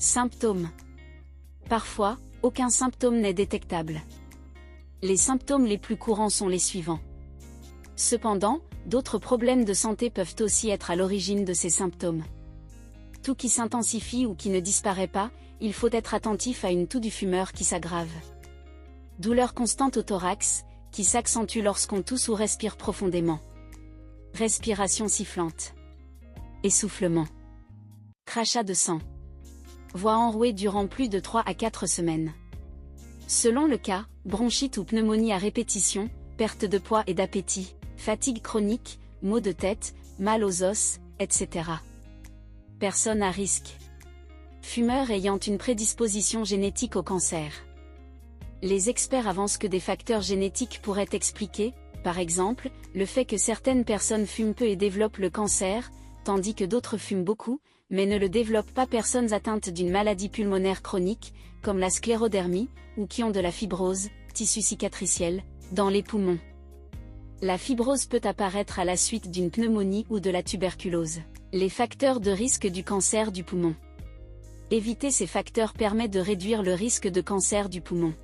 Symptômes. Parfois, aucun symptôme n'est détectable. Les symptômes les plus courants sont les suivants. Cependant, d'autres problèmes de santé peuvent aussi être à l'origine de ces symptômes. Toux qui s'intensifie ou qui ne disparaît pas, il faut être attentif à une toux du fumeur qui s'aggrave. Douleur constante au thorax, qui s'accentue lorsqu'on tousse ou respire profondément. Respiration sifflante. Essoufflement. Crachat de sang. Voix enrouée durant plus de 3 à 4 semaines. Selon le cas, bronchite ou pneumonie à répétition, perte de poids et d'appétit, fatigue chronique, maux de tête, mal aux os, etc. Personnes à risque. Fumeurs ayant une prédisposition génétique au cancer. Les experts avancent que des facteurs génétiques pourraient expliquer, par exemple, le fait que certaines personnes fument peu et développent le cancer, tandis que d'autres fument beaucoup, mais ne le développent pas. Personnes atteintes d'une maladie pulmonaire chronique, comme la sclérodermie, ou qui ont de la fibrose, tissu cicatriciel, dans les poumons. La fibrose peut apparaître à la suite d'une pneumonie ou de la tuberculose. Les facteurs de risque du cancer du poumon. Éviter ces facteurs permet de réduire le risque de cancer du poumon.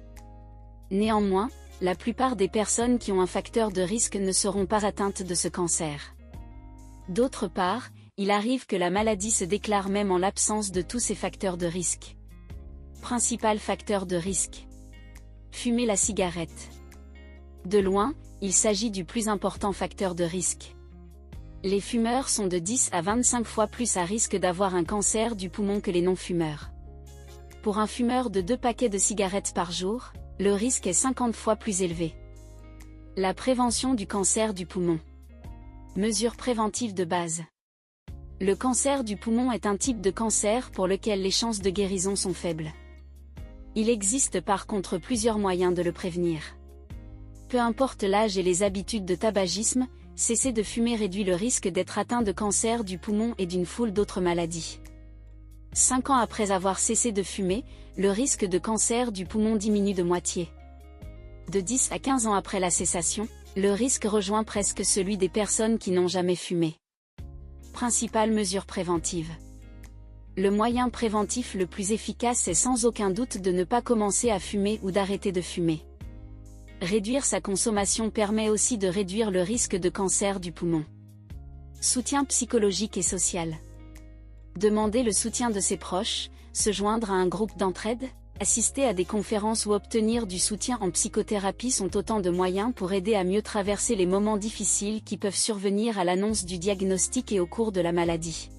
Néanmoins, la plupart des personnes qui ont un facteur de risque ne seront pas atteintes de ce cancer. D'autre part, il arrive que la maladie se déclare même en l'absence de tous ces facteurs de risque. Principal facteur de risque. Fumer la cigarette. De loin, il s'agit du plus important facteur de risque. Les fumeurs sont de 10 à 25 fois plus à risque d'avoir un cancer du poumon que les non-fumeurs. Pour un fumeur de 2 paquets de cigarettes par jour, le risque est 50 fois plus élevé. La prévention du cancer du poumon. Mesures préventives de base. Le cancer du poumon est un type de cancer pour lequel les chances de guérison sont faibles. Il existe par contre plusieurs moyens de le prévenir. Peu importe l'âge et les habitudes de tabagisme, cesser de fumer réduit le risque d'être atteint de cancer du poumon et d'une foule d'autres maladies. 5 ans après avoir cessé de fumer, le risque de cancer du poumon diminue de moitié. De 10 à 15 ans après la cessation, le risque rejoint presque celui des personnes qui n'ont jamais fumé. Principales mesures préventives. Le moyen préventif le plus efficace est sans aucun doute de ne pas commencer à fumer ou d'arrêter de fumer. Réduire sa consommation permet aussi de réduire le risque de cancer du poumon. Soutien psychologique et social. Demander le soutien de ses proches, se joindre à un groupe d'entraide, assister à des conférences ou obtenir du soutien en psychothérapie sont autant de moyens pour aider à mieux traverser les moments difficiles qui peuvent survenir à l'annonce du diagnostic et au cours de la maladie.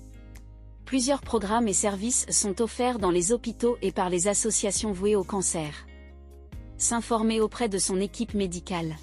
Plusieurs programmes et services sont offerts dans les hôpitaux et par les associations vouées au cancer. S'informer auprès de son équipe médicale.